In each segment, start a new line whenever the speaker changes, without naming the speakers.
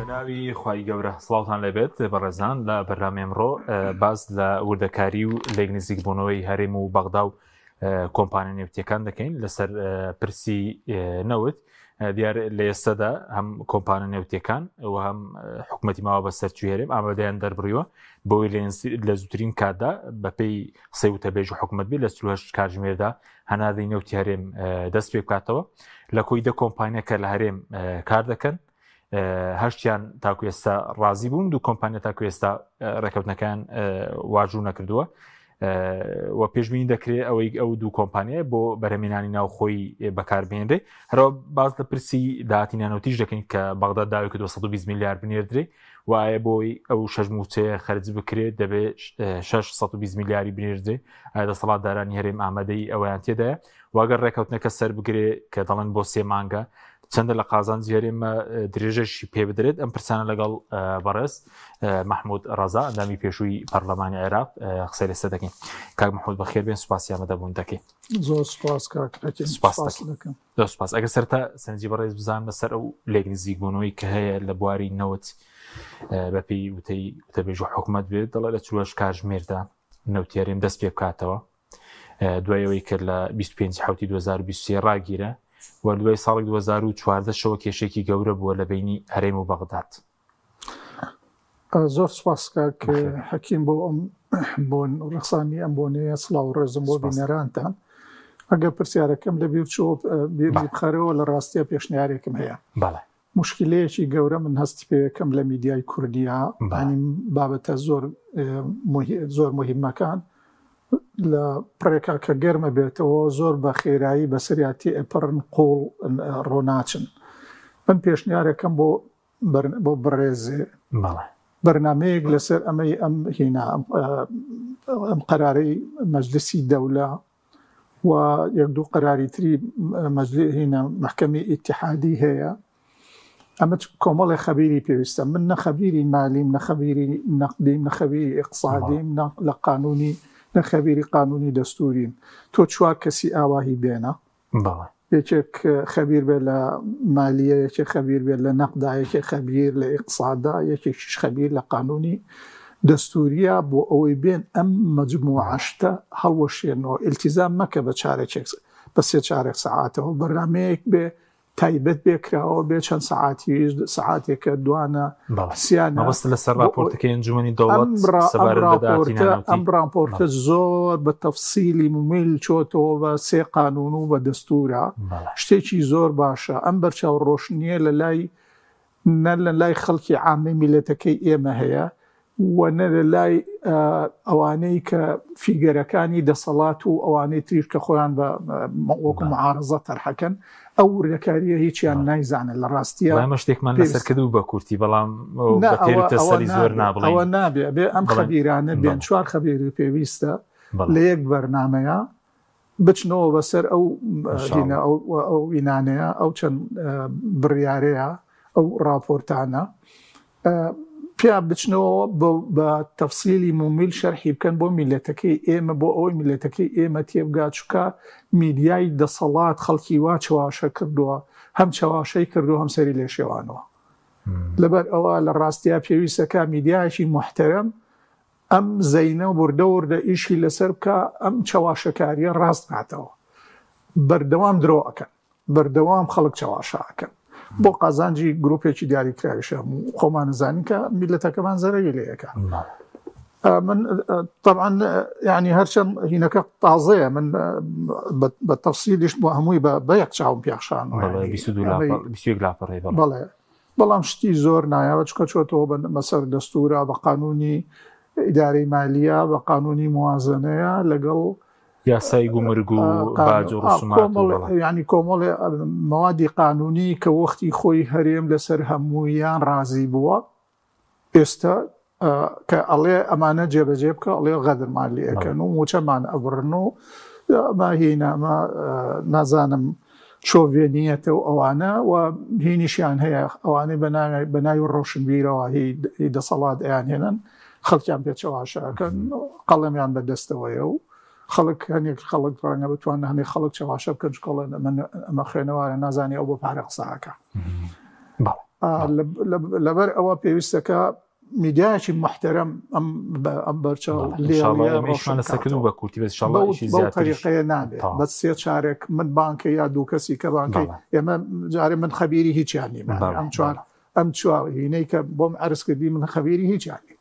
بەناوی خوای گەورە سڵاوتان لەبێت بەڕێزان لە بەرنامە ئەمڕۆ باس لە وردەکاری و لێک نزیکبوونەوەی هەرێم و بەغدا و کۆمپانیا نێوتیەکان دەکەین لەسەر پرسی نەوت دیار لە ئێستادا هەم کۆمپانیا نێوتیەکان و هەم حکوومەتی ماوە بەسەر هەرێم ئامادەیان دەربڕیوە بۆی لە زووترین کاتدا بەپێی سێ وتەبێژ و حکوومەت بێ لە 48 کاتژمێردا هەناردەی نێوتی هەرێم دەست پێ بکاتەوە لە کۆی دە کۆمپانیا کە لە هەرێم کار دەکەن هەشتیان تاکو ئێستا ڕازی بوون دوو کۆمپانیا تاکو ئێستا ڕێکەوتنەکان واژوو نەکردووە و پێشبینی دەکرێت ئەوەی ئەو دوو کۆمپانیە بۆ بەرهەمێنانی ناوخۆی بەکاربێنرێ هەرەوە باز لە پرسی داهاتینانەوتیش دەکەین کە بەغدا داوای کە 220 میلیار بنێردرێ وایە بۆی ئەو شەژموچەیە خەرج بکرێت دەبێت 620 میلیاری بنێردرێ دەسەڵاتدارانی هەرێم ئامادەی ئەویان تێدایە واگەر ڕێکەوتنەکە سەر بگرێ کە دەڵێن بۆ 3 مانگە چەندە لە قازانجی هەرێمە درێژەشی پێ بدرێت ئەم پرسانە لەگەڵ بەڕێز محمود ڕەزا ئەندامی پێشووی پەرلەمانی عێراق قسەی لەسەر دەکەین کاک محمود بەخێر بێن سوپاسی ئامادەبوون دەکەی
زۆر سوپاس کاکەکەم
سوپاس ئەگەر سەرتا سەرنجی بەڕێز بزان لەسەر ئەو لێک نزیکبوونەوەی کە هەیە لە بواری نەوت بەپێی وتەبێژ و حکوومەت بێت دەڵێ لە 48 کاتژمێردا نەوتی هەرێم دەست پێ بکاتەوە دوایەوەی کرد لە 25 حوتی 2023 ڕاگیرە و دوای ساڵی 2014 شەوە کێشێکی گەورە بووە لە بینی هەرێم و بەغداد.
زۆر سوپاس کاک حەکیم بۆ ڕخسانی ئەم بۆنەیە سڵاو و ڕێزم بۆ بینەرانتان ئەگەر پرسیارەکەم لە بیر چۆ بخەرەوە لە ڕاستیە پێشنیارێکم هەیە مشکلەیەکی گەورە من هەستی پێەکەم لە میدیای کوردیا بانی بابەتە زۆر مهمەکان لە پڕێکا کە گەرمە بێتەوە زۆر بە خێرایی بەسەریاتی ئەپەڕن قوڵ ڕۆناچن من پێشنیارەکەم بۆ بڕێزێ بەرنامەیەک لەسەر ئەمەی ئەم هێنا ئەم قەرارەی مەجلسی دەولە و یەک دوو قەراری تری هێنا محکەمەی ئیتیحادی هەیە ئەمە کۆمەڵی خەبیری پێویستە من نەخەبیری مالیم نەخەبیری نەقدیم نەخەبیری ئیقتصادیم لە قانونی نەخەبیری قانونی دەستورین تۆ چوار کەسی ئاواهی بێنە یەکێک خەبیر بێت لە مالیە یەکێک خەبیر بێت لە نەقدا یەکێک خەبیر لە ئیقتصادا یەکێکیش خەبیر لە قانونی دەستوریە بۆ ئەوەی بێن ئەم مەجموعەشتە هەڵوەشێنەوە ئیلتیزام مەکە بە چارێکێک بە 3 چارێک سەعاتەوە بەرنامەیەک بێ تایبەت بێکراوە بێ چەند سەعاتیش سەعاتێکە دوانە سیانە
لەسەر راپۆرتەکەی ئەنجومەنی دەوڵەت
ئەم راپۆرتە زۆر بە تەفسیلی ممیل چۆتەوە بە 3 قانون و بە دەستورە شتێکی زۆر باشە ئەم بەرچاو ڕۆشنیە لە لای خەڵکی عامی میلەتەکەی ئێمە هەیە و نە لە لای ئەوانەی کە فیگەرەکانی دەسەڵات و ئەوانەی تریش کە خۆیان بە وەکو معارەزە تەرحەکەن ئەو وردەکاریە هیچیان نایزانن لە ڕاستیە
ئەمە شتێکمان لەسەر کردو بە کورتی بەڵام سەری زۆر نابڵێ
ئەوە نابێ بێ ئەم خەبیرانە بێن 4 خەبیری پێویستە لە یەک بەرنامەیە بچنەوە بەسەر ئەو ئینانەیە ئەو چەند بڕیارەیە ئەو راپۆرتانە پیا بچنەوە بە تەفسیلی ممیل شەرحی بکەن بۆ میلەتەکەی ئێمە بۆ ئەوەی میلەتەکەی ئێمە تێبگات چکە میدیای دەسەڵات خەڵکی وا چاواشە کردووە هەم چاواشەی کردو هەم سەری لێ شێوانەوە لەبەر ئەوە لە ڕاستیا پێویستەکە میدیایشی محتەرەم ئەم زەینە وردە ئیشی لەسەر بکە ئەم چاواشەکاریە ڕاست بکاتەوە بەردەوام درۆەکەن بەردەوام خەڵک چاواشەکەن بۆ قازانجی گرروپێکی دیاریکراویشە خۆمان نزانین کە میلەتەکەمان زەرەوی لەیەکە من طبعا يعني هەرچەند هینەکە تازەیە من بە تەفسیلیش بۆ هەمووی بە یەک چاوم پیاخشان بەڵێ بەڵام شتی زۆر نایەوە چکە چۆتەوە بە مەسەر دەستورە بە قانونی ئیدارەی مالیە بە قانونی موازنەیە لەگەڵ
یاسای گومرگ و باج و ڕسومات
ینی کۆمەڵی مەوادی قانونی کە وەختی خۆی هەرێم لەسەر هەموویان ڕازی بووە ئێستا کە ئەڵێ ئەمانە جێبەجێ بکە ئەڵێ غەدرمالیەکەن و موچەمان ئەبڕن و ئەمە هینامە نازانم چۆڤێنیەتە و ئەوانە و هینیشیان هەیە ئەوانەی بەناوی ڕۆشنبیرەوە هی دەسەڵات ئەیان هێنن خەڵکیان پێچەواشەکەن قەڵەمیان بەدەستەوەیە و خەڵک هەنێک خەڵک ڕەنگە بتوان هەنێک خەڵک چاواشە بکەن چکۆڵێن ئەمە خوێنەوارە نازانی ئەو بۆ پارە قساکە لەبەر ئەوە پێویستەکە میدیایکی محتەرەم ئەم بەرچاو
لێشمانەسەکردو بە کورتی بەو
طریقەیە نابێت بە سێ چارێک من بانکە یا دوو کەسی کە بانکەی ئێمە جارێ من خەبیری هیچیانی ئەم چوارهینەی کە بۆم عرزکردی من خەبیری هیچیانی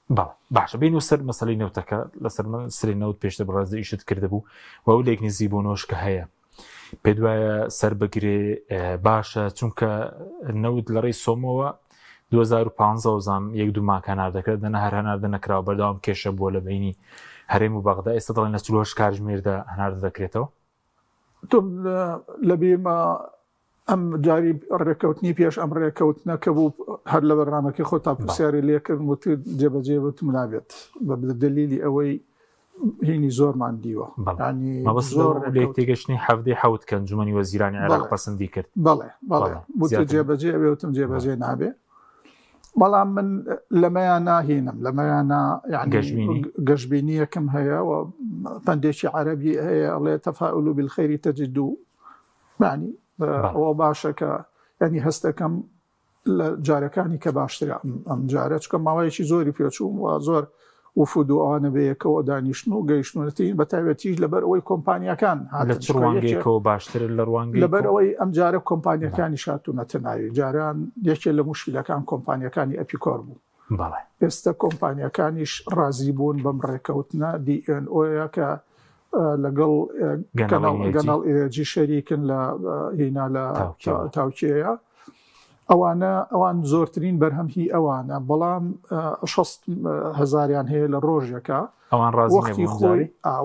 باشە بین و سەر مەسەلەی نەوتەکە لەسەر من سری نەوت پێشتە بڕازە ئیشت کردبوو و ئەو لێکنیزی بۆ نۆش کە هەیە پێ دوایە سەر بگرێ باشە چونکە نەوت لە ڕێی سۆمەوە 2015 زانم یەک دوو ماکانار دەکرێت دەنە هەر هەناردە نەکراوە بەردەوام کێشە بووە لە بینی هەرێم و بەغدا ئێستا دەڵێن لە 48 کاتژمێردا هەناردە دەکرێتەوە
تۆ لە بێمە ئەم جاری ڕێکەوتنی پێش ئەم ڕێکەوتنەکە بوو هەر لە بەرنامەکەی خۆ تا پرسیاری لێکردن وت جێبەجێ وتم نابێت بە دلیلی ئەوەی هینی زۆرمان دیوە
زۆر تێگەشتنی هەفتەی حەوت کە ئەنجومەنی وەزیرانی عێراق پەسەندی کرد
بەڵێ وتە جێبەجێ ئەوێتم جێبەجێ نابێ بەڵام من لەمەیان ناهێنم لەمەیانە گەشتبینیەکەم هەیە و پندێکی عەرەبی هەیە ئەڵێ تەفاؤل بالخەیری تەجد معنی ئەوە باشە کە یعنی هەستەکەم لە جارەکانی کە باشترە ئەم جارە چکە ماوەیەکی زۆری پێچووم و زۆر وفود و ئەوانە بەیەکەوە دانیشتن و گەیشتنەتی بە تایبەتیش لەبەر ئەوەی کۆمپانیەکان
ڕوانگەیەکەوە باشتر لە ڕوانگەی
لەبەر ئەوەی ئەم جارە کۆمپانیەکانی شاتوونەتە ناوی جاران یەکێ لە مشکلەکان کۆمپانیەکانی ئەپیکۆر بوو ئێستا کۆمپانیەکانیش ڕازی بوون بەم ڕێکەوتنە DNO کە لەگەڵ گەناڵ ئێرەجی شەریکن لە هینا لە تاوکێیە ئەوان زۆرترین بەرهەم هی ئەوانە بەڵام 6,000 هەیە لە ڕۆژێکە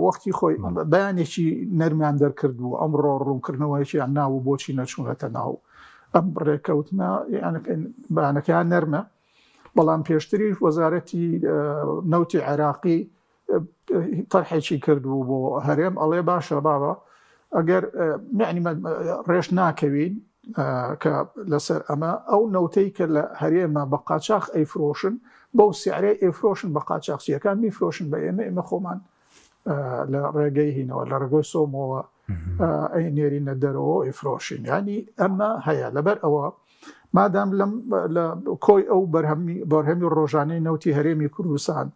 وەختی خۆی بەیانێکی نەرمیان دەرکردبوو ئەمڕۆ ڕوونکردنەوەیەکیان ناو بۆچی نەچوونەتە ناو ئەم ڕێکەوتنە بەیانەکەیان نەرمە بەڵام پێشتریش وەزارەتی نەوتی عێراقی تەرحێکی کردبوو بۆ هەرێم ئەڵێ باشە بابە ئەگەر ڕێژ ناکەوین کە لەسەر ئەمە ئەو نەوتەی کە لە هەرێمە بە قاچاق ئەیفرۆشن بەو سیعرەی ئەیفرۆشن بە قاچاقچیەکان میفرۆشن بە ئێمە خۆمان لە ڕێگەی هینەوە لە ڕێگەی سۆمەوە ئەینێرینە دەرەوە ئەیفرۆشین ینی ئەمە هەیە لەبەر ئەوە مادام لە کۆی ئەو بەرهەمی ڕۆژانەی نەوتی هەرێمی کوردستان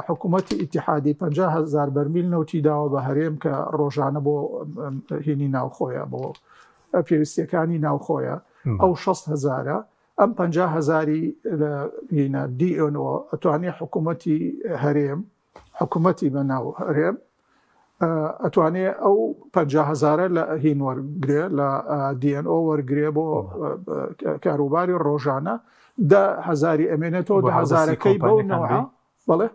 حکوومەتی ئیتیحادی 50,000 بەرمیل نەوتی داوە بە هەرێم کە ڕۆژانە بۆ هینی ناوخۆیە بۆ پێویستیەکانی ناوخۆیە ئەو 6,000 ئەم 50,000 لە DNO ئەتوانێت حکوومەتی هەرێم حکوومەتی بە ناو هەرێم ئەتوانێت ئەو 50,000 لە هین وەرگێ لە DNO وەرگێ بۆ کاروباری ڕۆژانە 10,000 ئەمێنێتەوە 10,000ەکەی بەو نەوە بەڵێ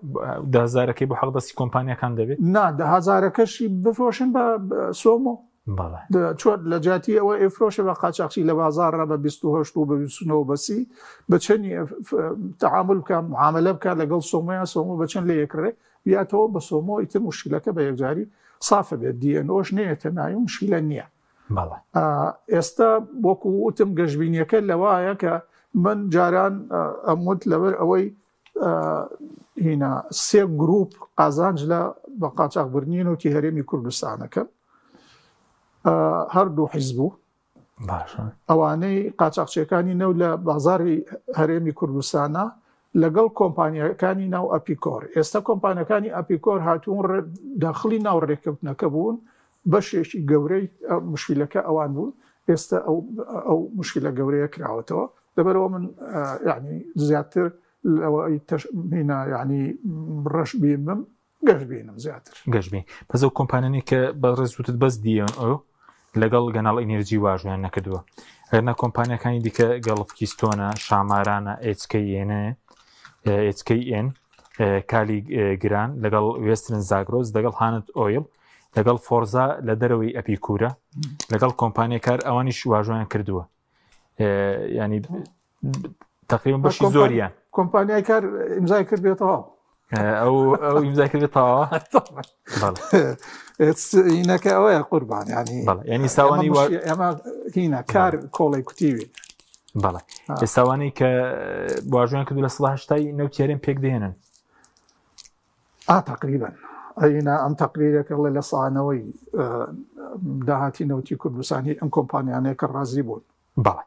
10,000ەکەی بۆ حەقدەستی کۆمپانیەکان دەبێت
نا 10,000ەکەشی بفرۆشن بە سۆمۆ چۆن لە جاتی ئەوە ئێفرۆشە بە قاچاقچی لە بازارڕە بە 28 و بە 29 بەسی بچەنی تەعامل بکە معاملە بکە لەگەڵ سۆمۆیان سۆمۆ بچەند لە یەکڕێ بیاتەوە بە سۆمۆ ئیتر مشکلەکە بە یەکجاری سافە بێت DNOش نێتە ناوی مشکلە نییە ئێستا وەکو وتم گەشتبینیەکە لەوایە کە من جاران ئەموت لەبەر ئەوەی هینە 3 گروپ قازانج لە بە قاچاقبردنی نەوتی هەرێمی کوردستانەکە هەردوو حیزبوو ئەوانەی قاچاقچیەکانی نەو لە بازاری هەرێمی کوردستانە لەگەڵ کۆمپانیەکانی ناو ئەپیکۆر ئێستا کۆمپانیەکانی ئەپیکۆر هاتوون داخلی ناو ڕێکەوتنەکە بوون بەشێکی گەورەی مشکلەکە ئەوان بوون ئێستا ئەو مشکلە گەورەیە کراوەتەوە لەبەرەوە من یعنی زیاتر ینی ڕەش بیم گەشتبینم زیاتر
گەشتبین پس ئەو کۆمپانیانی کە بە ڕێزوتت بەس DNO لەگەڵ گەناڵ ئینێرجی واژویان نەکردووە هەرنا کۆمپانیەکانی دیکە گەڵفکیستۆنە شامارانە HKN کالی گران لەگەڵ وێسترن زاگرۆز لەگەڵ هانت ئۆیل لەگەڵ فۆرزا لە دەرەوەی ئەپیکورە لەگەڵ کۆمپانیە کار ئەوانیش واژویان کردووە ینی تقریبا بەشی زۆریان
کۆمپانیای کار ئیمزای کردێتەوە
ئەو ئیمزای کردێتەوە
هینەکە ئەوەیە قوربان
ینی ساوانی
ئەمە هینە کار کۆڵی کوتیوی
بەڵێ ئێستاوانەی کە واژویان کردو لە 1970 نەوتیارێن پێک دێنن
تقریبا ئەینا ئەم تەقریرێکە لە سانەوەی داهاتی نەوتی کوردستانی ئەم کۆمپانیانەیە کە ڕازی بوون
بەڵێ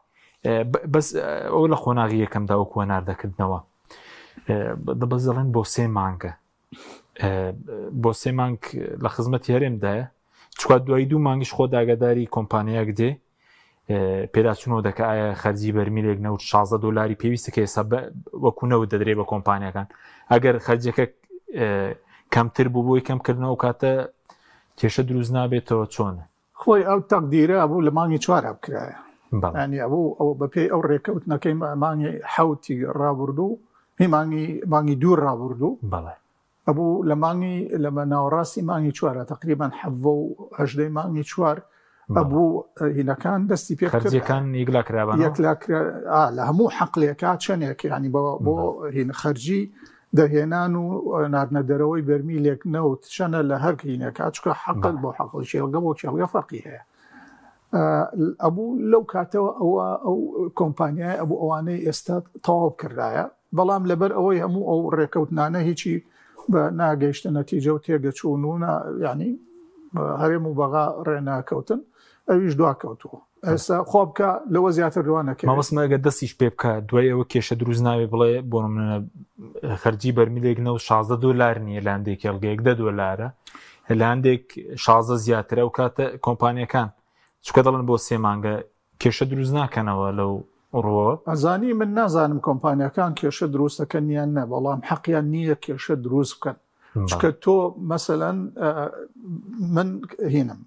بەس ئەو لە خۆناغی یەکەمدا وەکو وەناردەکردنەوە بەس دەڵێن بۆ 3 مانگە بۆ 3 مانگ لە خزمەتی هەرێمدایە چکات دوای 2 مانگیش خۆ داگاداری کۆمپانیاک دێ پێداچوونەوە دەکە ئایا خەرجی بەرمیلێک نەوت 16 دلاری پێویستە کە ئێستا وەکو نەوت دەدرێت بە کۆمپانیەکان ئەگەر خەرجەکە کەمتر بوو بۆی کەمکردنەوە کاتە کێشە دروست نابێتەوە چۆنە
خۆی ئەو تەقدیرە بوو لە مانگی 4 بکرایە ینی ئەوە ئەو بەپێی ئەو ڕێکەوتنەکەی مانگی حوتی ڕابردوو هی مانگی 2 ڕابردوو
بەڵێ
ئەبوو لە مانگی لەمە ناوەڕاستی مانگی 4 تقریبان 18 مانگی 4 ئەبوو هینەکان دەستی
پێکردەکان
لە هەموو حەقلێکا چەندێک ینی بۆ هین خەرجی دەهێنان و ناردنەدەرەوەی بەرمیلێک نەوت چەنە لە هەر هینەکە چکە حەقل بۆ حەقل شێڵگە بۆ کێڵگە فەرقی هەیە ئەبوو لەو کاتەوە ئەوە ئەو کۆمپانیای ئەبوو ئەوانەی ئێستا تەواو کردایە بەڵام لەبەر ئەوەی هەموو ئەو ڕێکەوتنانە هیچی بە ناگەیشتە نەتیجە و تێگەچوون و ینی هەرێم و بەغا ڕێناکەوتن ئەویش دواکەوتووە ئێستا خۆ بکە لەوە زیاتر دوانەکە
مەوەسمەگە دەستیش پێ بکە دوای ئەوە کێشە دروست ناوێ بڵێ بۆ منە خەرجی بەرمیلێک نەوت 16 دلار نییە لە هەندێک کێڵگەیەک 10 دلارە لە هەندێک 16 زیاترە و کاتە کۆمپانیەکان چکە دەڵێن بۆ 3 مانگە کێشە دروست ناکەنەوە لەو ڕۆوە
ئەزانی من نازانم کۆمپانیەکان کێشە دروستەکەن یان نە بەڵام حەقیان نییە کێشە دروست بکەن چکە تۆ مەسەلەن من هینم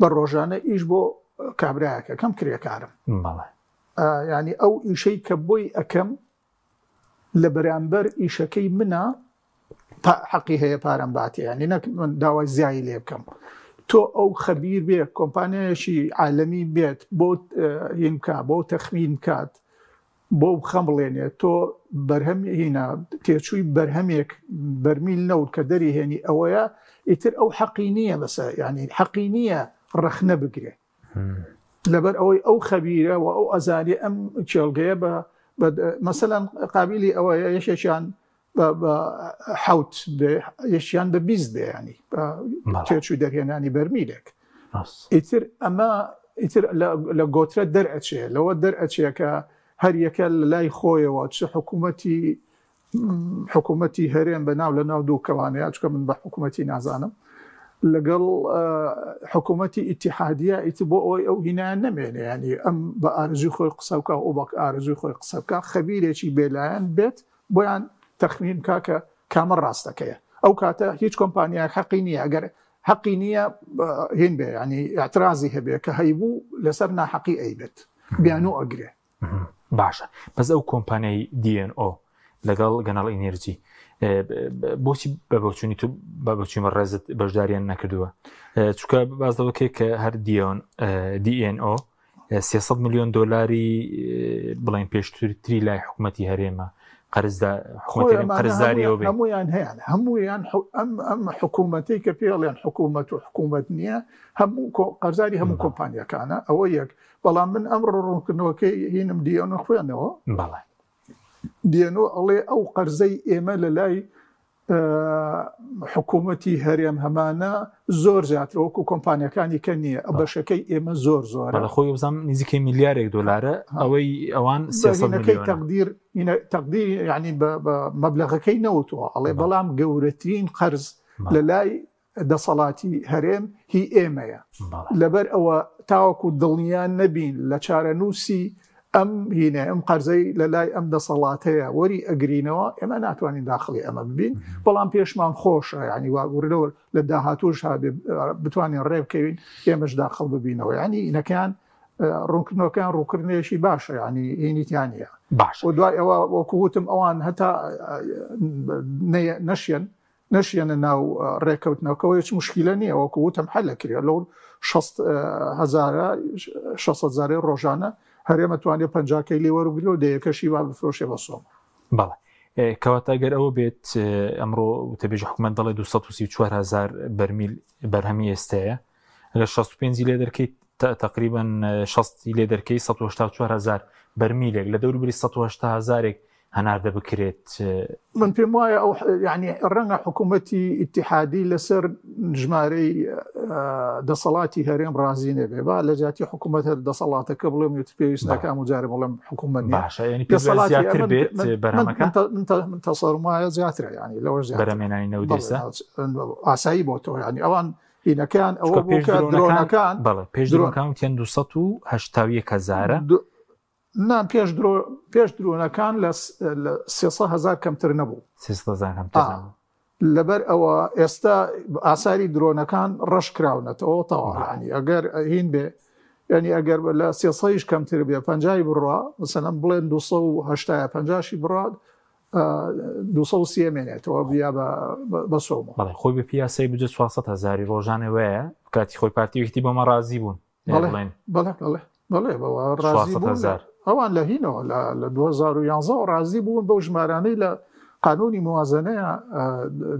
بە ڕۆژانە ئیش بۆ کابراایەکە کەم کرێکارم ینی ئەو ئیشەی کە بۆی ئەەکەم لە بەرامبەر ئیشەکەی منە حەقی هەیە پارەم باتێ ینی نەک من داوای زیایی لێ بکەم تۆ ئەو خەبیر بێ کۆمپانیایەکی عالەمی بێت بۆ هینکە بۆ تەخمین کات بۆ خەم بڵێنێت تۆ بەرهەم هینە تێچووی بەرهەمێک بەرمیل نەوت کە دەری هێنی ئەوەیە ئیتر ئەو حەقی نییە بەسە ینی حەقی نییە ڕەخنە بگرێ لەبەر ئەوەی ئەو خەبیرە و ئەو ئەزاری ئەم کێڵگەیە بە مەسەلەن قابلی ئەوەیە یەشێکیان بە حوت یەشیان بە 20 ینی تێچووی دەرهێنانی بەرمیلێک ئیتر ئەمە ئیتر لە گۆترە دەرئەچێ لەوە دەرئەچێ کە هەر یەکە لە لای خۆیەوە چ حکوومەتی هەرێم بە ناو لە ناو دوو کەوانەیە چکە من بە حکوومەتی نازانم لەگەڵ حکوومەتی ئیتیحادیە ئیتر بۆ ئەوەی ئەو هینیان نەمێنێ ینی ئەم بە ئارزوی خۆی قسە بکە ئەو بە ئارزوی خۆی قسە بکە خەبیرێکی بێلایەن بێت بۆیان تەخمین کاکە کامە ڕاستەکەیە ئەو کاتە هیچ کۆمپانیاک حەقی نییە ئەگەر حەقی نییە هین بێ ینی ئاعترازی هەبێ کە هەیبوو لەسەر ناحەقی ئەیبێت بیانوو ئەگرێ
باشە بەس ئەو کۆمپانیای DNO لەگەڵ گەناڵ ئینێرجی بۆچی بەبچوونی تو بەبچوومە ڕێزت بەشداریان نەکردووە چکە باز دەوەکێ کە هەر DNO 300 میلیۆن دلاری بڵین پێشتری لای حکوومەتی هەرێمە قەرزداریەوە بێت
هەمویان هەیە هەمویان ئەم حکوومەتی کە پێڵیان حکوومەت و حکوومەت نییە هەموو قەرزداری هەموو کۆمپانیەکانە ئەوە یەک بەڵام من ئەم ڕوونکردنەوەکەی هینم DNO خوێنەوە
بەڵێ
DNO ئەڵێ ئەو قەرزەی ئێمە لە لای حکوومەتی هەرێم هەمانە زۆر زیاتر وەکو کۆمپانیەکانی کە نییە بەشەکەی ئێمە زۆر زۆرە
خۆی بزانام نزیکەی میلیارێک دلارە ئەوەی ئەوان 300 میلیۆن
تەقدیر ینی بە مەبلەغەکەی نەوتووە ئەڵێ بەڵام گەورەترین قەرز لە لای دەسەڵاتی هەرێم هی ئێمەیە لەبەر ئەوە تاوەکو دڵنیان نەبین لە چارەنووسی ئەم هینە ئەم قەرزەی لە لای ئەم دەسەڵاتەیە وەری ئەگرینەوە ئێمە ناتوانین داخلی ئەمە ببین بەڵام پێشمان خۆشە ینی واگوورەوە لە داهاتوش بتوانین ڕێبکەوین ئێمەش داخل ببینەوە ینی ئینەکان ڕوونکردنەوەکان ڕووکردنێشی باشە ینی هینیتیانە
باش
و دوای ئەوە وەکووتم ئەوان هەتا نەشیێنە ناو ڕێکەوتنەوەکەەوە هیچ مشکلە نییە وەکووتم هەلەکرێ لەو 600,000 ڕۆژانە هەرێمە توانێت 50 لێ وەرگرێ و دەیەکەشی وا بفرۆشێ بە سۆم
بەڵێ کەواتە گەر ئەوە بێت ئەمڕۆ تەبێژ حکوومەت دەڵێ 234,000 بەرمیل بەرهەمی ئێستەیە ئەگەر 65 لێ دەرکەیت تقریبا 60 لێ دەرکەی 184,000 بەرمیلێک لە دەوروبری 180,000 هەناردە بکرێت.
من پێم وایە ئەو یعنی ڕەنگە حکوومەتی ئیتیحادی لەسەر ژمارەی دەسەڵاتی هەرێم ڕازی نەبێ با لە جاتی حکوومەتە دەسەڵاتەکە بڵێم پێویست ناکام و جارێ بڵێم حکوومەت
باشە ینی زیاتر بێت بەرهەمەکە
من تەسەڕم وایە زیاترە ینی لەوە
بەرەمێنانی نەودەستە
ئاسایی بۆ تۆ ینی ئەوان هینەکان ئەوە درۆنەکان
بەڵێ پێش درۆنەکان تێن 280,000
نان پێش درۆنەکان لە 300,000 کەمتر نەبوو
300,000 کەمتر
لەبەر ئەوە ئێستا ئاساری درۆنەکان ڕەش کراونەتەوە تەواوی ئەگەر هین بێ ینی ئەگەر لە 300 کەمتر بێ 50 بڕوا مثلەن بڵێن 250 بڕات 230 مێنێتەوە بیا بە سۆمە
بەڵێ خۆی بە پیاسەی بجە 400,000 ڕۆژانە وەیە کاتی خۆی پارتیویەتی بۆمە ڕازی بوون
بەڵێ بەوە ڕازی بوون ئەوان لە هینەوە لە 2011 ڕازی بوون بەو ژمارانەی لە قانونی موازنەیە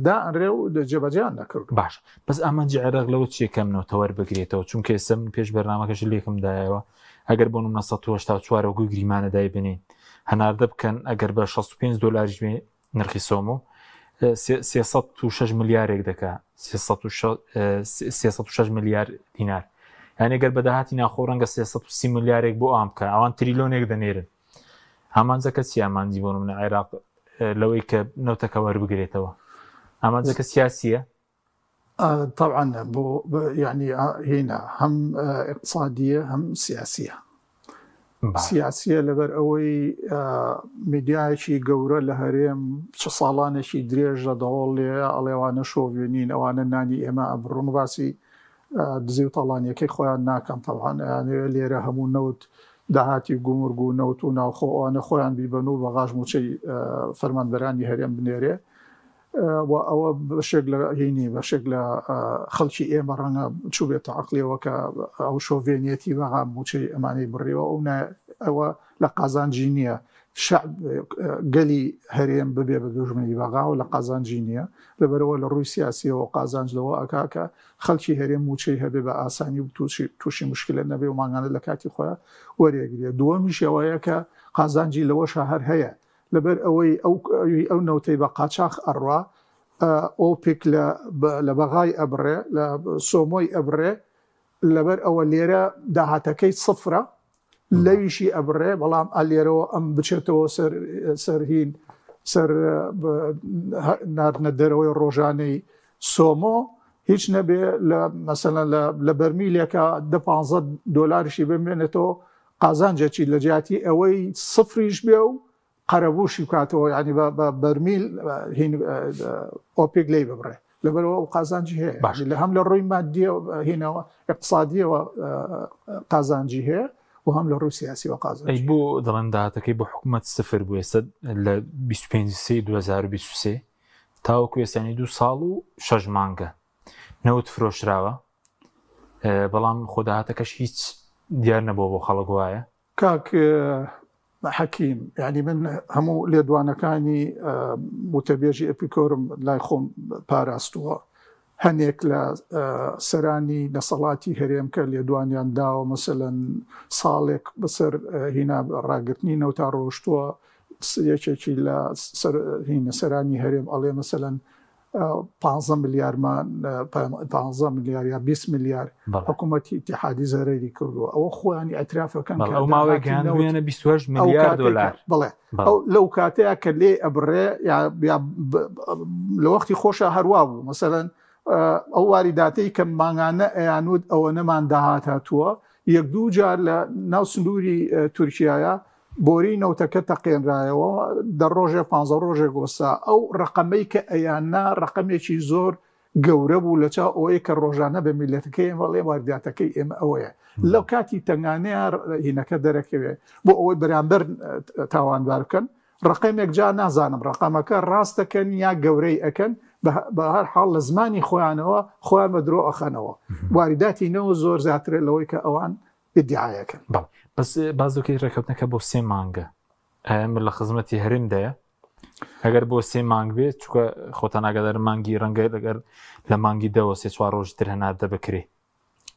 دائنرێ و جێبەجیان نەکرد.
باش بەس ئەمەنج عێراق لەوە چێکەمنەوە وەربگرێتەوە چونکە ئێستا من پێش بەرنامەکەش لێکمدایەوە ئەگەر بۆ 1984 گوگریمانە دای بنین هەناردە بکەن ئەگەر بە 65 دۆلاریش بێ نرخی سۆمۆ 306 ملیارێک دەکات 306 ملیار دینار یعنی ئەگەر بەداهاتی ناخۆ ڕەنگە 330 ملیارێک بۆ ئام بکە ئەوان تریلۆنێک دەنێرن ئامانجەکە چی ئامانجی بۆ منە عێراق لەوەی کە نەوتەکە وەربگرێتەوە ئامانجەکە سیاسیە
طبعا بۆ يعني هنا هم اقتصادية هم سياسية سیاسیە لەبەر ئەوەی میدیایەکی گەورە لە هەرێم چ ساڵانێکی درێژ لە دەوڵێ ئەڵێوانە شۆڤێنین ئەوانە نانی ئێمە ئەبڕون باسی دزی و تاڵانیەکەی خۆیان ناکەم تەوان لێرە هەموو نەوت داهاتی گومرگ و نەوت و ناوخۆ ئەوانە خۆیان بیبەن و بەغاژ موچەی فەرمانبەرانی هەرێم بنێرێ و ئەوە بەشێک لە هینی بەشێک لە خەڵکی ئێمە ڕەنگە چوو بێتە عەقلێەوە کە ئەو شۆڤێنیەتی بەغا موچەی ئەمانەی بڕێەوە ئەوە لە قازانجی نییە گەلی هەرێم ببێ بە دوژمنی بەغا و لە قازانجی نییە لەبەرەوە لە ڕووی سیاسیەوە قازانج لەوە ئەکاکە خەڵکی هەرێم موچەی هەبێ بە ئاسانی و تووشی مشکلە نەبێ و ماگانە لە کاتی خۆیان وەرێگرێ دووەمیش ئەوەیە کە قازانجی لەوە شەهر هەیە لەبەر ئەوەی ئەو نەوتەی بە قاچاق ئەڕوا ئۆپێک لە بەغای ئەبڕێ لە سۆمۆی ئەبڕێ لەبەر ئەوە لێرە داهاتەکەی سفرە لەویشی ئەبڕێ بەڵام ئەلێرەوە ئەم بچێتەوە سەرهین سەر ناردنە دەرەوەی ڕۆژانەی سۆمۆ هیچ نەبێ مەسەلەن لە بەرمیلێکە 15 دۆلاریشی بمێنێتەوە قازانجێکی لە جیاتی ئەوەی سفریش بێ و قەرەبووشی بکاتەوە ینی بە بەرمیل ئۆپێک لی ببڕێ لەبەرەوە و قازانجی هەیە لە هەم لە ڕووی مادیە هینەوە اقتصادیەوە قازانجی هەیە و هەم لە ڕووی سیاسیەوە قازانجی
بۆ دەڵێن داهاتەکەی بۆ حکوومەت سفر بوو ئێستا لە 25/2023 تاوەکو ئێستانی 2 ساڵ و 6 مانگە نەوت فرۆشراوە بەڵام خۆ داهاتەکەش هیچ دیار نەبووە بۆ خەڵک وایە
کاک حەکیم یعنی من هەموو لێدوانەکانی وتەبێژی ئەپیکۆرم لای خۆم پاراستووە هەنێک لە سەرانی نەسەڵاتی هەرێم کە لێدوانیان داوە مەسەلەن ساڵێک بەسەر هینا ڕاگررتنی نەوتا ڕۆشتووە یەکێکی لە سەرانی هەرێم ئەڵێ مەسەلەن 15 میلیارمان 15 میلیار یا 20 میلیار حکوومەتی ئیتیحادی زەرەری کردووە ئەوە خۆیانی ئەترافەکەن
ئەو ماوەیەکیانە 28 میلیار دلار
بڵێ لەو کاتەیە کە لێ ئەبڕێ لە وەختی خۆشە هەروە بوو مەسەلەن ئەو واریداتەی کە مانگانە ئەیانود ئەوە نەمان داهات هاتووە یەک دوو جار لە ناو سنووری تورکیایە بۆری نەوتەکە تەقێنرایەوە دە ڕۆژێ 15 ڕۆژێک گۆستا ئەو ڕقەمەی کە ئەیاننا ڕقەمێکی زۆر گەورە بوو لە چاو ئەوەیە کە ڕۆژانە بە میلەتەکەی ئێمەڵێ وارداتەکەی ئێمە ئەوەیە لەو کاتی تەنگانەیە هینەکە دەرەکەوێ بۆ ئەوەی بەرامبەر تاوانبار بکەن ڕقەمێک جا نازانم ڕقەمەکە ڕاستەکەن یا گەورەی ئەەکەن بە هەر حاڵ لە زمانی خۆیانەوە خۆیان بە درۆ ئەخەنەوە وارداتی نەوە زۆر زیاترێت لەوەی کە ئەوان ئیدعایەکەن
بەس بازوکەی ڕێکەوتنەکە بۆ 3 مانگە من لە خزمەتی هەرێمدایە ئەگەر بۆ 3 مانگ بێت چکە خۆتان ئاگادار مانگی ڕەنگە لەگەر لە مانگی 3-4 ڕۆژتر هەناردە بکرێ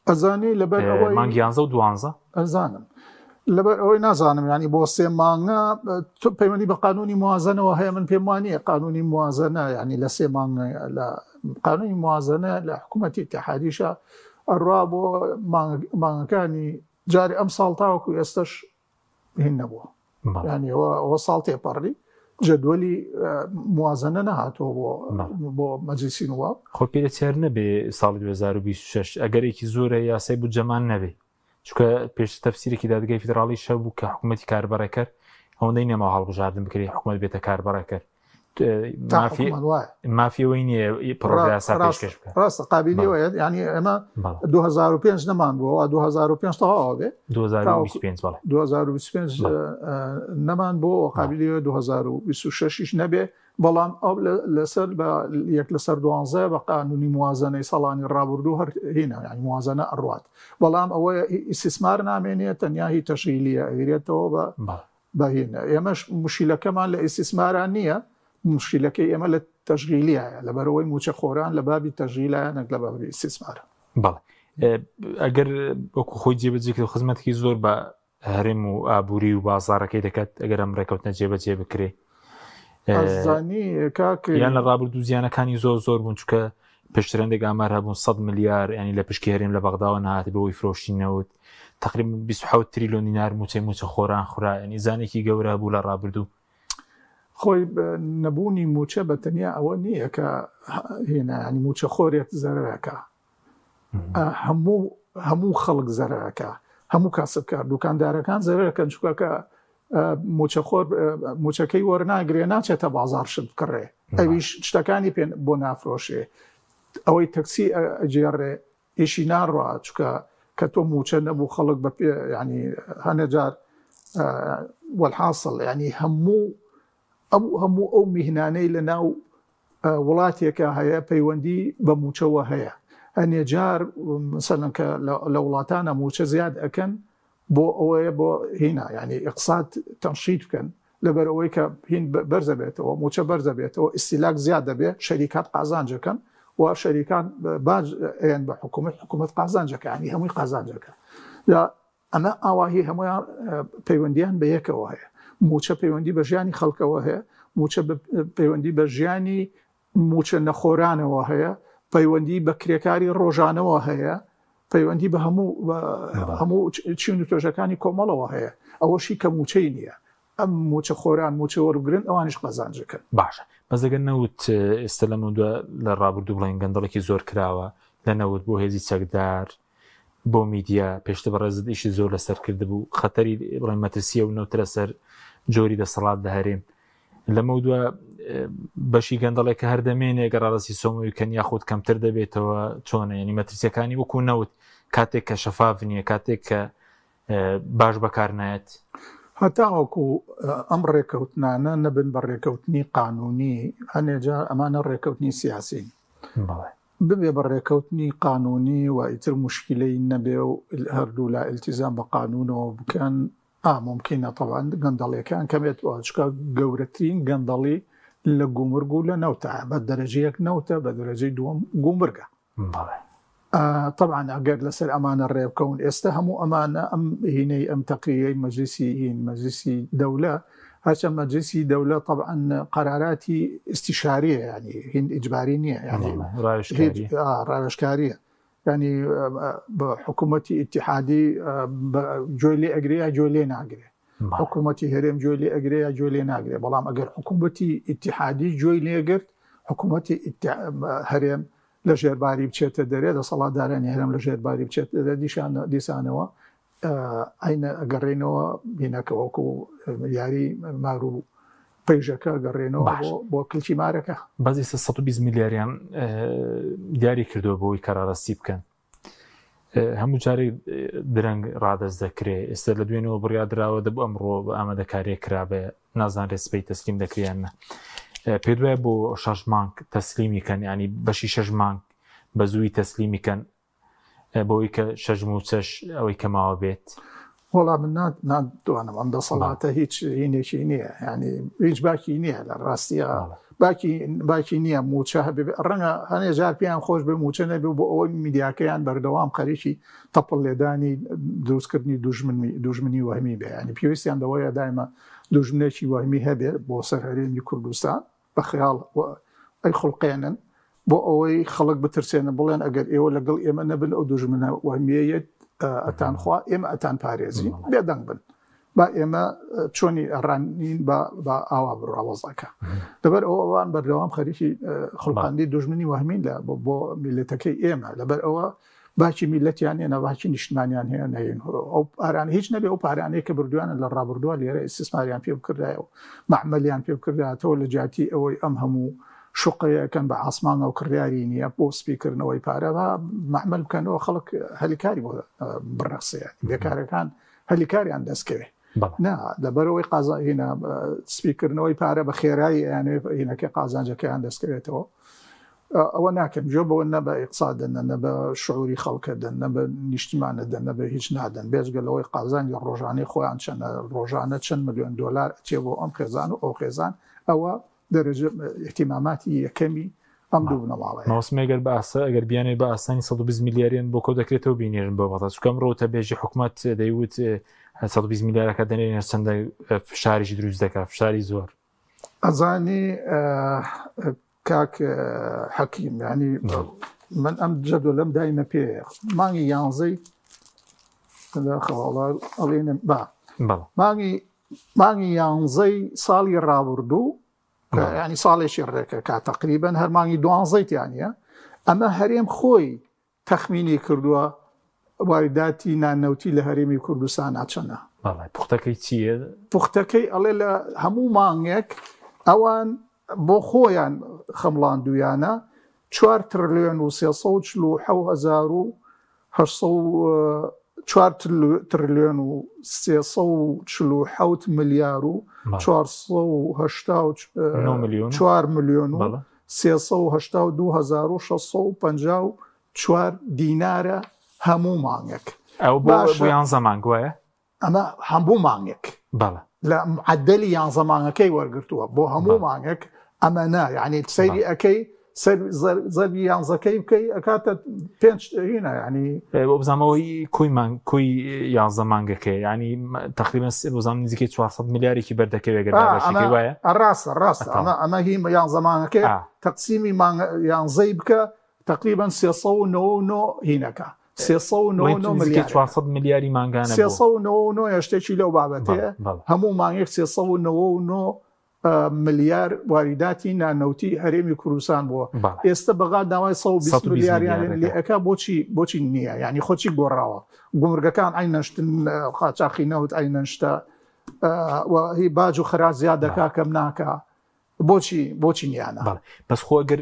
ئەزانی لەبەر
مانگی 11 و 12
ئەزانم لەبەر ئەوەی نازانم ینی بۆ 3 مانگە پەیوەندی بە قانونی موازنەوە هەیە من پێم وانە قانونی موازنە ینی لە 3 مانگە لە قانونی موازنە لە حکوومەتی اتحادیشە ئەڕوا بۆ مانگەکانی جاری ئەم ساڵ تاوەکو ئێستش هین نەبووە ینی ئەوە ساڵ تێپەڕی جدولی موازنە نەهاتۆ بۆ مەجلیسی نواب
خۆ پێرەچیار نەبێ ساڵی 2026 ئەگەرێکی زۆرە یاسای بودجەمان نەبێ چونکە پێش تەفسیرێکی دادگای فیدراڵی شەو بوو کە حکوومەتی کاربەرەکەر ئەوەندەی نەما هەڵبژاردن بکرێت حکوومەت بێتە کاربەرەکەر مافیەوەی نییە پڕۆگراسا پێشکەش بکە
ڕاستە قابلیەوە ینی ئەمە 2005 نەمان بووەوە 2005 تەواوە بێ 2025 نەمان بۆ قابلیەوە 2026 نەبێ بەڵام ئەو لەسەر یەک لەسەر 12 بە قانونی موازنەی ساڵانی ڕابردوو هەر هێنا ینی موازنە ئەڕوات بەڵام ئەوە ئیسیسمار نامێنێت تەنیا هی تەشغیلیە ئەگرێتەوە بەهێنە ئێمەش مشکلەکەمان لە ئیسیسماران نییە مشکلەکەی ئێمە لە تەشغیلیە لەبەرەوەی موچە خۆران لە بابی تەشغیلایەنێک لە بابی ئیسیسمارە
بەڵێ ئەگەر وەکو خۆی جێبەجێ خزمەتێکی زۆر بە هەرێم و ئابووری و بازاڕەکەی دەکات ئەگەر ئەم ڕێکەوتنە جێبەجێ بکرێ یان لە ڕابردوو زیانەکانی زۆر بوون چکە پشترندێک ئامار هەبوون 100 ملیار ینی لە پشکی هەرێم لە بەغداوە نهات بەوەی فرۆشتینەوت تقریبا 27 تریلیۆن دینار موچە خۆران خورا ینی زانێکی گەورە بوو لە ڕابردوو
خۆی نەبوونی موچە بە تەنیا ئەوە نییە کە هێنا ینی موچە خۆرێک زەرەکە هەموو خەڵک زەرەکە هەموو کاسبکار دوکاندارەکان زەرەکەن چکە موچەخۆر موچەکەی وەرناگرێ ناچێتە بازار شت بکڕێ ئەویش شتەکانی پێ بۆ نافرۆشێ ئەوەی تەکسی ئەجێڕێ ئیشی ناڕوا چکە کە تۆ موچە نەبوو خەڵک بە ینی هەنە جار وەلحاصل ینی هەموو ئەو میهنانەی لە ناو وڵاتێکە هەیە پەیوەندی بە موچەوە هەیە هەنێ جار مەسەلەن کە لە وڵاتانە موچە زیاد ئەکەن بۆ ئەوەیە بۆ هینا ینی ئیقتصاد تەنشیط بکەن لەبەر ئەوەی کە هین بەرزە بێتەوە موچە بەرزە بێتەوە ئیستیلاک زیاد دەبێت شەریکات قازانجەکەن و شەریکان باج ئەیان بە حکوومەت قازانجەکە ینی هەمووی قازانجەکە یا ئەمە ئاواهی هەمویان پەیوەندیان بە یەکەوە هەیە موچە پەیوەندی بە ژیانی خەڵکەوە هەیە موچە پەیوەندی بە ژیانی موچە نەخۆرانەوە هەیە پەیوەندی بە کرێکاری ڕۆژانەوە هەیە پەیوەندی بە هەموو چین و تۆژەکانی کۆمەڵەوە هەیە ئەوەشی کە موچەی نییە ئەم موچە خۆران موچە وەربگرن ئەوانش قازانجەکەن
باشە بەزەگەر نەوت ئێستا لە لە ڕابردوو بڵین گەندەڵێکی زۆر کراوە لە نەوت بۆ هێزی چەکدار بۆ میدیا پێشتە بەڕێزت ئیشی زۆر لەسەر کرده بوو خەتەری بڵێن مەترسیە و نەوتە لەسەر جۆری دەسەڵات لە هەرێم لەمە دووە بەشی گەندەڵێک کە هەردەمێنێ گەڕاڕستی سۆمەوی کەن یاخود کەمتر دەبێتەوە چۆنە ینی مەترسیەکانی وەکو نەوت کاتێک کە شەفاف نییە کاتێک کە باش بەکار نایەت
هەتاوەکو ئەم ڕێکەوتنانە نەبن بە ڕێکەوتنی قانونی هەنێجا ئەمانە ڕێکەوتنی سیاسین ببێ بە ڕێکەوتنی قانونی و ئیتر مشکلەی نەبێ و هەردوو لا ئیلتیزام بە قانونەوە بکەن ممکنە طبعاً گەندەڵیەکان کەمێتەوە چکە گەورەترین گەندەڵی لە گومرگ و لە نەوتە بە دەرەجەیەک نەوتە بە دەرەجەی دووەم گومرگە طبعاً ئەگەر لەسەر ئەمانە ڕێبکەون ئێستا هەموو ئەمانە ئەم هینەی ئەم تەقریەی مەجلیسی دەولە هەرچە مەجلیسی دەولە طبعاً قەراراتی استیشاریە ینی هین ئیجباری نییە ینی ڕاوێژکاریە ینی بە حکوومەتی ئیتیحادی گوێ لێ ئەگرێ یا گوێ لێ ناگرێ حکوومەتی هەرێم گوێ لێ ئەگرێ یا گوێ لێ ناگرێ بەڵام ئەگەر حکوومەتی ئیتیحادی گوێی لێگرت حکوومەتی هەرێم لە ژێرباری بچێتە دەرێ دەسەڵاتدارانی هەرێم لە ژێرباری بچێتە دەرێ دیسانەوە ئەینە ئەگەڕێنەوە بینەکەوەکو یاری مار و پەیژەکە گەڕێنەوە بۆ کلکی مارەکە
بەزی 120 میلیاریان دیاری کردووە بۆی کەرارەستی بکەن هەموو جارێک درەنگ ڕادەست دەکرێ ئێستا لە دوێنەوە بڕیادراوە دەبوو ئەمڕۆ بە ئامادەکاریە کرابێ نازانرێت سپەی تەسلیم دەکریانە پێ دوایە بۆ 6 مانگ تەسلیمیکەن ینی بەشی 6 مانگ بە زووی تەسلیمیکەن بۆی کە 6 موچەش ئەوەی کەماوە بێت
وەڵام من ناتوانم ئەم دەسەڵاتە هیچ هینێکی نییە ینی هیچ باکی نییە لە ڕاستیە باکی نییە موچە ڕەنگە هەنێ جار پێیان خۆش بێ موچە نەبێ بۆ ئەوەی میدیاکەیان بەردەوام خەریکی تەپڵ لێدانی دروستکردنی دوژمنی وهمی بێ ینی پێویستیان دەوەیە دایمە دوژمنێکی وهمی هەبێ بۆ سەر هەرێمی کوردستان بە خەیاڵ ئەی خوڵقێنن بۆ ئەوەی خەڵک بترسێنە بڵێن ئەگەر ئێوە لەگەڵ ئێمە نەبن ئەو دوژمنە وهمیەیە ئەتانخوا ئێمە ئەتان پارێزی بێدەنگ بن با ئێمە چۆنی ئەڕانین بە ئاوا بڕاوەزەکە لەبەر ئەوان بەردەوام خەریکی خوڵقاندی دوژمنی وهمین لە بۆ میلەتەکەی ئێمە لەبەر ئەوە باکی میلەتیان هێنە باکی نیشتمانیان هەیە نەهێن ئەو پاران هیچ نەبێ ئەو پارانەیە کە بردووانە لە ڕابردووە لێرە ئیسtisماریان پێ بکردایە و مەعمەلیان پێ بکردایەوە لە جیاتی ئەوەی ئەم هەموو شوقەیەکەن بە ئاسمانە و کڕیاری نییە بۆ سپیکردنەوەی پارە مەعمەل بکەنەوە خەڵک هەلیکاری بۆ بڕەخسەیە بێکارەکان هەلیکاریان دەستکەوێ لەبەرەوەی قازانهێنا سپیکردنەوەی پارە بە خێرایی یانێ هینەکە قازانجەکەیان دەستکەوێتەوە ئەوە ناکەم جۆ بەوە نە بە ئیقتصادن نە بە شعوری خەڵکەدن نە بە نیشتمانەدەن نە بە هیچ نادەن بێجگەلەوەی قازانی ڕۆژانەی خۆیان چەندە ڕۆژانە چەند ملیۆن دۆلار ئەچێ بۆ ئەم خێزان و ئەو خێزان ئەوە دەرەجە احتیماماتی یەکەمی ئەم دوو بنەماڵەیە
مەوسمێگەر باسە ئەگەر بیانێ بە ئاسانی 120 میلیاریان بۆ کەوت دەکرێتەوە بینێرن بە بەڵات چکەم ڕۆتە بێژی حکوومەت دەیوت 120 میلیارەکە دەنێن چەندە فشاریشی دروست دەکات فشاری زۆر
ئەزانی کاک حەکیم ینی من ئەم جەدۆ لەم دایمە پێ مانگی 11 ئەڵێنم مانگی 11 ساڵی ڕابردوو ینی ساڵێکی ڕێکە کا تقریبەن هەر مانگی 12 یانە ئەمە هەرێم خۆی تەخمینی کردووە وارداتی نانەوتی لە هەرێمی کوردستان ناچەنە
پوختەکەی چییە؟
پوختەکەی ئەڵێ لە هەموو مانگێک ئەوان بۆ خۆیان خەمڵاندویانە 4 تریلیۆن و 4 تریلیۆن و 347 ملیار و 484 ملیۆن و 382,654 دینارە هەموو مانگێک
ئەو بۆ 11 مانگ وایە؟
ئەمە هەموو مانگێک لە عەدەلی 11 مانگەکەی وەرگرتووە بۆ هەموو مانگێک ئەمە نا یعنی سەیری ئەەکەی زەربی 11 بکەی ئەکاتە 5 هینە ینی
بۆ بزانەوەی کۆی 11 مانگەکەی ینی تقریبا بۆزان نزیکەی 400 میلیارێکی بەردەکەوێت گەردەکەی وایە؟
ڕاستە ئەمە هی 11 مانگەکەی تەقسیمی 11 بکە تقریبا 399 هینەکە
400 میلیاری مانگانە
399 شتێکی لەو بابەتەیە هەموو مانگێک 399 ملیار واریداتی نانەوتی هەرێمی کوردستان بووە ئێستا بەغا داوای 120 میلیاریان لێەکە بۆچی نییە ینی خۆچی گۆڕاوە گومرگەکان ئاینەشتن قاچاقی نەوت ئاینەشتە هی باج و خراج زیاد دەکا کەم ناکە بۆچی نیانە
بەس خۆ ئەگەر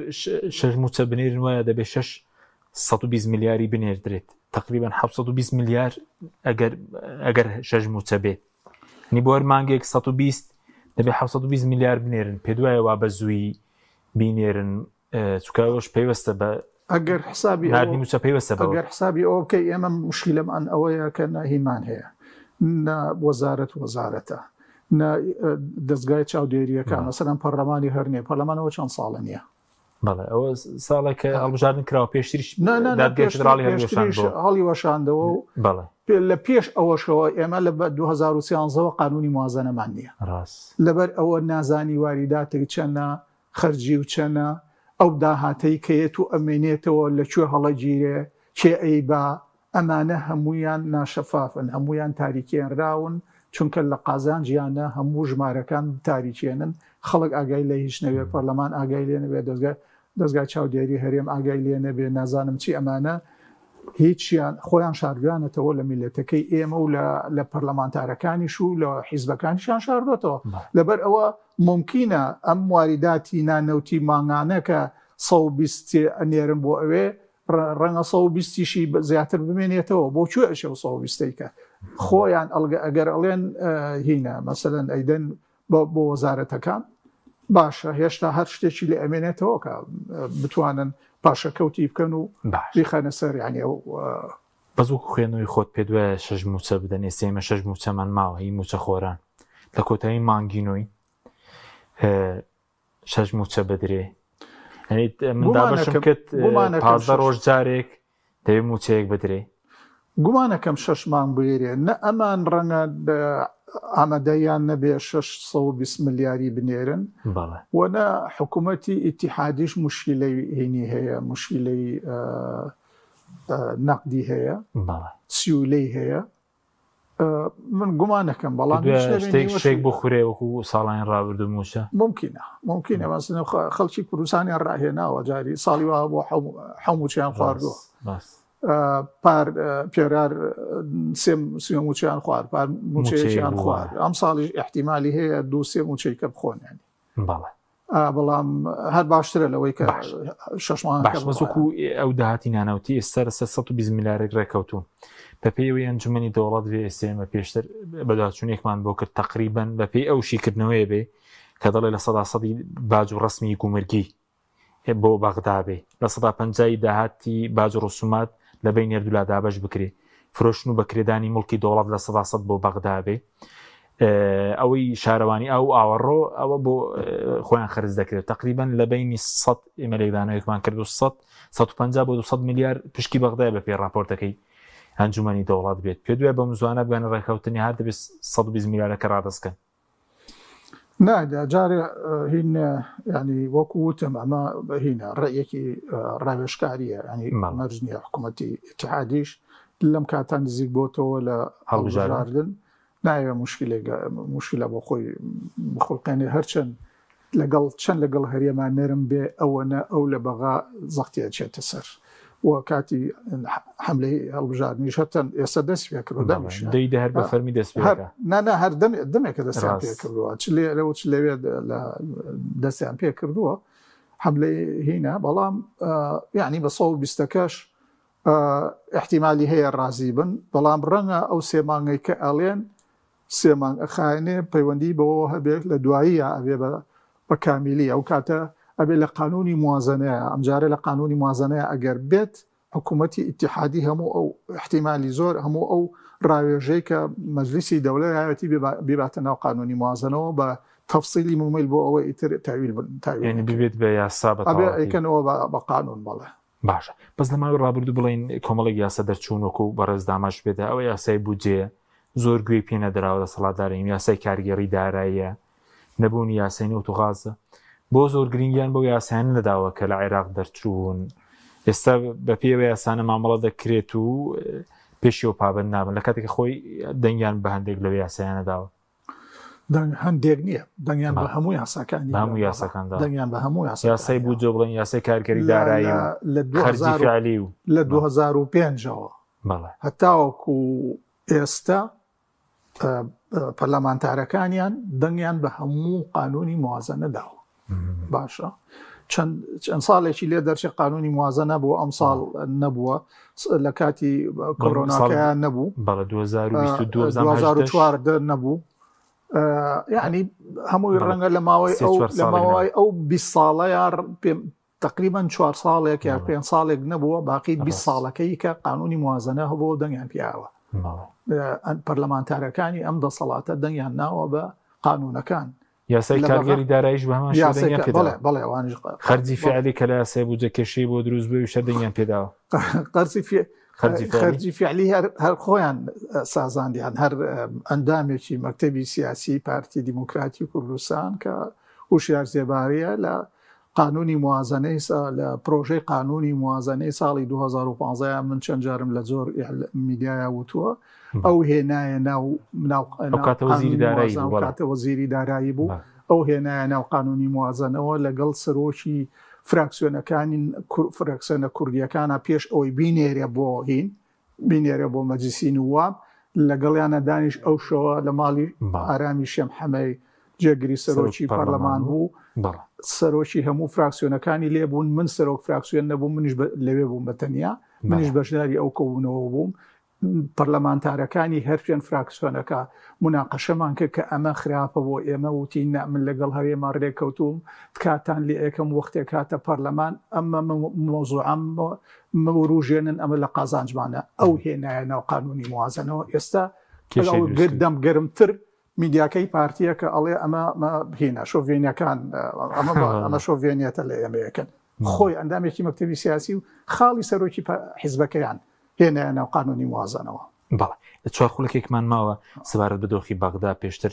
شەش موچە بنێرن وایە دەبێت 620 میلیاری بنێردرێت تقریبا 720 میلیار ئەگەر شەش موچە بێت نی بۆ هەر مانگێک 120 دەبێت 720 میلیار بنێرن پێ دوایەوە بە زووی بینێرن چکەوەش پێوەستە بە
ئەگەر حسابی
نردی موچە پێوەستە
ئەگەر حسابی ئەوە بکەی ئێمە مشکلەمان ئەوەیە کە ناهیمان هەیە وەزارەتە دەستگای چاودێریەکە مەسەلەن پەرلەمانی هەرنێ پەرلەمانەوە چەند ساڵە نییە
بەڵێ ئەوە ساڵێکە هەڵبژاردن کراوە پێشتریش
هەڵی وەشاندەوە و لە پێش ئەوەشەوە ئێمە لە 2013 قانونی موازنەمان نییە لەبەر ئەوە نازانی واریداتی چەندە خەرجی و چەندە ئەو داهاتەی کەیەت و ئەمێنێتەوە لەکوێ هەڵەگیرێ کێ ئەی با ئەمانە هەمویان ناشەفافن هەمویان تاریکێنراون چونکە لە قازان ژیانە هەموو ژمارەکان تاریکێنن خەڵک ئاگای لە هیچ نەوێ پەرلەمان ئاگای لێ نەبێ دەستگای چاودێری هەرێم ئاگای لێ نەبێ نازانم چی ئەمانە هیچیان خۆیان شاردویانەتەوە لە میلەتەکەی ئێمە و لە پەرلەمانتارەکانیش و لە حیزبەکانیشان شاردوێتەوە لەبەر ئەوە ممکنە ئەم واریداتی نانەوتی مانگانە کە 120 ئەنێرن بۆ ئەوێ ڕەنگە 120شی زیاتر بمێنێتەوە بۆ کوێ ئەشێ 120کە خۆیان ئەگەر ئەڵێن هینە مەسەلەن ئەیدەن بۆ وەزارەتەکان باشە هێشتا هەر شتێکی لە ئەمێنێتەوە کە بتوانن پاشەکەوتی بکەن و بیخەنە سەر یعنی
بەزوو خوێنەوەی خۆت پێ دوایە 6 موچە بدەن ئێسێمە 6 موچەمان ماوە هی موچە خۆران لە کۆتایی مانگینۆی 6 موچە بدرێ من دابەشم کرد 15 ڕۆژ جارێک دەوێت موچەیەک بدرێ
گومانەکەم 6 مانگ بێرێ نە ئەمان ڕەنگە ئامادەیان نەبێ 620 ملیاری بنێرن وەنە حکوومەتی ئیتیحادیش مشکلەی هینی هەیە مشکلەی نەقدی هەیە سیولەی هەیە من گومانەکەم بەڵام
شتێک بۆ خوێ وەکو ساڵیان ڕابردو موشە
ممکنە مەسن خەڵکی کوردستانیان ڕاهێناوە جاری ساڵی وا بۆ هەمووچیان خواردووە پار پێرار سێ موچیان خوارد پار موچەیەکیان خوارد ئەم ساڵیش احتیمالی هەیە 2-3 موچەیکە بخۆن بەڵام هەر باشترە لەوەی کە 6 مانگ
وەکو ئەو داهاتی نانەوتی ئێستا 120 میلیارێک ڕێکەوتوون بە پێی ئەنجومەنی دەوڵەت وێ ئێسێمە پێشتر بەداچوونێکمان بۆ کرد تقریبەن بە پێی ئەو شیکردنەوەی بێ کە دەڵێ لە 100% باج و ڕسمی کومرگی بۆ بەغدا بێ لە 150 داهاتی باج و ڕسومات لە بین نێردولا دابەش بکرێ فرۆشن و بەکرێدانی مڵکی دەوڵەت لە 100% بۆ بەغدا بێ ئەوەی شارەوانی ئەو ئاوەڕۆ ئەوە بۆ خۆیان خرج دەکرێت تقریبەن لە بینی 100 ئێمەلێکدانەوەیەکمان کرد و 150 بۆ 200 میلیار پشکی بەغدای بە پێ راپۆرتەکەی ئەنجومەنی دەوڵات بێت پێ دوای بە مزوانە بگەنە ڕێکەوتنی هەر دەبێت 120 میلیارەکە ڕادەستکەن
نادا جارێ هین ینی وەکو وتم ئەمە هینە ڕێیەکی ڕاوێژکاریە ینی مەرجنیە حکوومەتی ئیتیحادیش لەم کاتان نزیک بۆتەوە لە هەڵبژاردن نایوێ مشکلە بۆ خۆی بخڵقێنێ هەرچەند لەگەڵ هەرێمان نەرم بێ ئەوەنە ئەو لە بەغا زەختیە چێتە سەر و کاتی حملەی هەڵبژاردنیش هەتەن ئێستا دەست پێ کردو
دەیدە هەر بە فەرمی دەست
نانە هەر دەمێکە دەستیان پێ کردووە لەوە لەوێ دەستیان پێ کردووە حملەی هینە بەڵام یعنی بە 120کەش احتیمالی هەیە ڕازی بن بەڵام ڕەنگە ئەو 3 مانگەی کە ئەڵێن 3 مانگ ئەخایێنێ پەیوەندی بەوە هەبێت لە دواییە ئەبێ بە کامیلی ئەو کاتە ئەبێ لە قانونی موازنەیە ئەمجارە لە قانونی موازنەیە ئەگەر بێت حکوومەتی ئیتیحادی هەموو ئەو احتیمالی زۆر هەموو ئەو ڕاوێژەی کە مەجلیسی دەوڵەت هاوێتی بباتە ناو قانونی موازنەوە بە تەفسیلی ممیل بۆ ئەوەی ئیتر تاویل
ببێت بە یاسا
ئەیکەنەوە بە قانون بەڵێ
باشە بەس لەماوەی ڕابردوو بڵین کۆمەڵێک یاسا دەرچوون وەکو بەڕێز داماش بێتە ئەوە یاسای بودجێ زۆر گوێی پێ نەدراوە دەسەڵاتدارین یاسای کارگەڕی داراییە نەبوونی یاسای نەوتوغازە بۆ زۆر گرنگیان بۆ یاسایان نەداوە کە لە عێراق دەرچوون ئێستا بە پێوە یاسانە مامەڵە دەکرێت و پێشیەوە پابند نابن لە کاتێکە خۆی دەنگیان بە هەندێک لەوە یاسایانەداوە
هەندێک نییە دەنگیان بە هەموو یاساکانی
هەموو یاساکاندا
دەنگیان بە هەموو
یاسای بودجێ بڵین یاسای کارگەری دارایی خەرجی فعلی و
لە 2005ەوە هەتاوەکو ئێستا پەرلەمانتارەکانیان دەنگیان بە هەموو قانونی موازنە داوە باشە چەند ساڵێکی لێ دەرچێ قانونی موازنە بوو ئەم ساڵ نەبووە لە کاتی کۆڕۆناکەیان نەبوو 2014 نەبوو یعنی هەمووی ڕەنگە لە ماوەی ئەو 20 ساڵە یار تقریبا 4 ساڵێک یا 5 ساڵێک نەبووە باقی 20 ساڵەکەی کە قانونی موازنە هەبوو دەنگیان پیاوە پەرلەمانتارەکانی ئەم دەسەڵاتە دەنگیان ناوە بە قانونەکان
یاسای کارگەری داراییش بە هەمان
بەڵێ ئەوانیش
خەرجی فعلی کە لە یاسای بودجە کێشەی بۆ دروست بووی شەر دەنگیان پێداوە
خەرجی فعلی هەر خۆیان سازاندیان هەر ئەندامێکی مەکتەبی سیاسی پارتی دیموکراتی کوردستان کە هوشیار زێباریە لە قانونی موازنەی لە پرۆژەی قانونی موازنەی ساڵی 2015 من چەند جارم لە زۆر میدیایە وتووە ئەو هێنایە کاتە وەزیری دارایی بوو ئەو هێنایە ناو قانونی موازنەوە لەگەڵ سەرۆکی فراکسیۆنە کوردیەکانە پێش ئەوەی بینێرە بۆ هین بینێرە بۆ مەجلیسی نواب لەگەڵیانە دانیش ئەو شەوە لە ماڵی ئارامی شێم حەمەی جێگری سەرۆکی پەرلەمان بوو سەرۆکی هەموو فراکسیۆنەکانی لێبوون من سەرۆک فراکسیۆن نەبووم منیش لەوێ بووم بەتەنیا منیش بەشداری ئەو کەبوونەوە بووم پەرلەمانتارەکانی هەرچێن فراکسیۆنەکە مناقەشەمان کرد کە ئەمە خراپە بۆ ئێمە وتی من لەگەڵ هەرێمان ڕێکەوتوم کاتان لێ ئەکەم وەختێک کاتە پەرلەمان ئەمە مۆزوعەم مەوروژێنن ئەمە لە قازانجمانە ئەو هێنایە ناو قانونی موازنەوە ئێستا گردەم گەرمتر میدیاکەی پارتیە کە ئەڵێ ئەمە هێنا شۆڤێنیەکان ئەمە شۆڤێنیەتە لە ئێمەیەکەن خۆی ئەندامێکی مەکتەبی سیاسی و خاڵی سەرۆکی حیزبەکەیان هێنایە ناو قانونی موازنەوە.
بەڵێ چوار خولەکێکمان ماوە سەبارەت بە دۆخی بەغدا پێشتر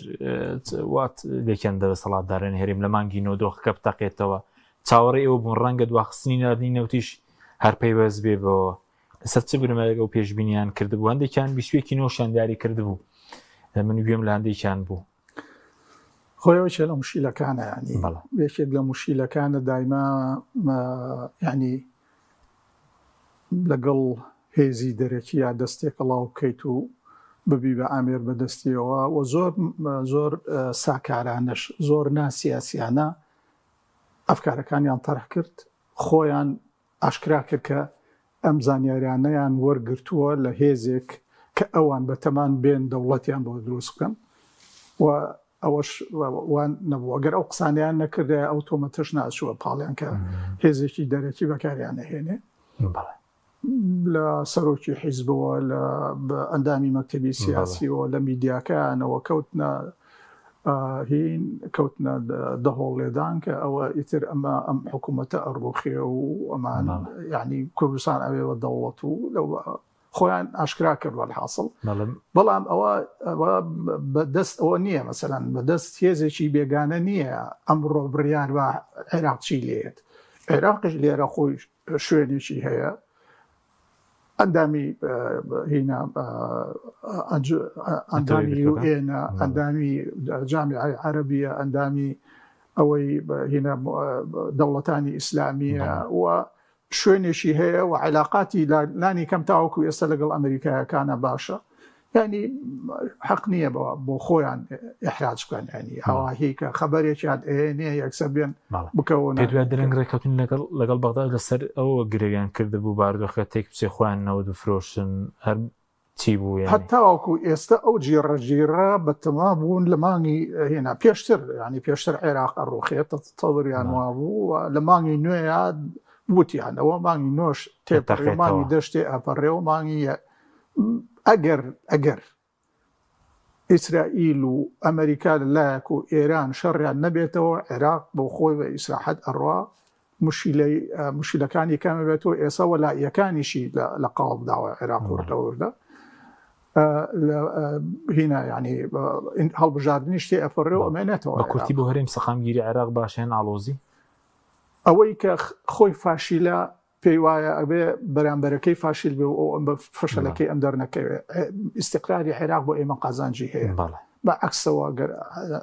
وات لێکیان دەسەڵاتدارن هێریم لە مانگی نۆ دۆخەکە بتەقێتەوە چاوەڕێ ئەوە بوون ڕەنگە دواخستنی نردنی نەوتیش هەر پەیوەست بێ بەوە لەسەر چ بنەمەلەگە و پێشبینیان کردبوو هەندێکیان بیستوێکی نۆشیان دیاری کردبوو من گوێم لە هەندێکیان بوو
خۆیەوە چێ لە مشکلەکانە ینی یەکێک لە مشکلەکانە دایما ینی لەگەڵ هێزی دەرەکی یا دەستێک ئەڵاو بکەیت و ببی بە ئامێر بەدەستیەوە و زۆر ساکارانش زۆر ناسیاسیانە ئەفکارەکانیان تەرح کرد خۆیان ئاشکرا کرد کە ئەم زانیاریانەیان وەرگرتووە لە هێزێک کە ئەوان بەتەمان بێن دەوڵەتیان بۆ دروست بکەن و ئەوەش وان نەبوو ئەگەر ئەو قسانیان نەکردە ئەو تۆمەتەش ناچووە پاڵیان کە هێزێکی دەرەکی بەکاریان نەهێنێ لە سەرۆکی حیزبەوە لە ئەندامی مەکتەبی سیاسیەوە لە میدیاکانەوە کەوتنە دەهۆڵ لێدان کە ئەوە ئیتر ئەم حکوومەتە ئەڕۆخێ و ئەمان یعنی کوردستان ئەوێەوە دەوڵەت و خۆیان ئاشکرا کردوە الحاصل بەڵام ئەوە بەدەست ئەوە نییە مەسەلەن بەدەست هێزێکی بێگانە نییە ئەمڕۆ بڕیار بە عێراق چی لێت عێراقش لێرە خۆی شوێنێکی هەیە ئەندامی هینا ئەندامی یوئێنە ئەندامی جامیعەی عەرەبیە ئەندامی ئەوەی هینا دەوڵەتانی ئیسلامیە و شوێنێکی هەیە و علاقاتی لانی کەم تاوەکو ئێستا لەگەڵ ئەمریکایەکانە باشە ینی حەق نییە بۆ خۆیان ئیحراج بکەن ینی ئەوهی کە خەبەرێکیان ئێنێ یەکسەر بێن بکەون
دوای درەنگ ڕێکەوتن لەگەڵ بەغدا لەسەر ئەوە گرێیان کردبوو باردۆخە تێک بچێ خۆیانەوە دفرۆشن هەر چی بوو
هەتاوەکو ئێستا ئەو جیڕەجیڕە بەتەما بوون لە مانگی هێنا پێشتر ینی پێشتر عێراق ئەڕۆخێت تەوریان وا بوو لە مانگی نوێیە وتیان ئەوە مانگی نۆش تێپەڕێ مانگی دەشتێ ئەپەڕێ و مانگی ئەگەر ئیسرائیل و ئەمریکا لەلایەک و ئێران شەڕیان نەبێتەوە عێراق بۆ خۆی بە ئیسراحەت ئەڕوا مشکلەکانی کەمە بێتەوە ئێستا وەلایەکانیشی لە قاڵبداوە عێراق وردەوردە هینا ینی هەڵبژاردننی شتێ ئەپەڕێ و ئەمێنێتەوە
بە کورتی بۆ هەرێم سەقامگیری عێراق باشێن ئاڵۆزی
ئەوەی کە خۆی فاشیلە پێی وایە ئەبێ بەرامبەرەکەی فاشیل بێ و ئەم بە فشلەکەی ئەم دەرنەکەوێت استقراری عێراق بۆ ئێمە قازانجی هەیە بە عکسەوە گەر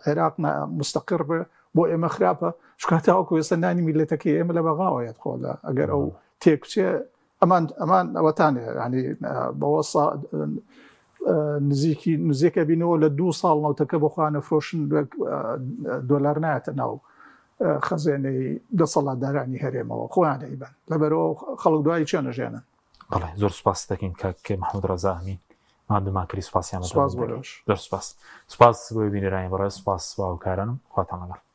عێراق مستەقر بێ بۆ ئێمە خراپە شکاتاوەکو ئێستا نانی میلەتەکەی ئێمە لە بەغاوەیەت خۆدا ئەگەر ئەو تێکچێ ئەمان ئەوەتانێ ینی بەوە نزیکە بینەوە لە 2 ساڵ نەوتەکە بخوانە فرۆشن دۆلار نایەتە ناو خەزێنەی دەسەڵاتدارانی هەرێمەوە خۆیان دەیبن لەبەرەوە خەڵک دوایی چێ نەژێنن
بەڵێ زۆر سوپاس دەکەین کاکێ محەممەد ڕەزا ئەمین مادەماکەری سوپاسیان
سپاس بۆ
سوپاس بۆی بینێرانی بەڕێ سوپاس باوکارانم خواتان لەگەڵ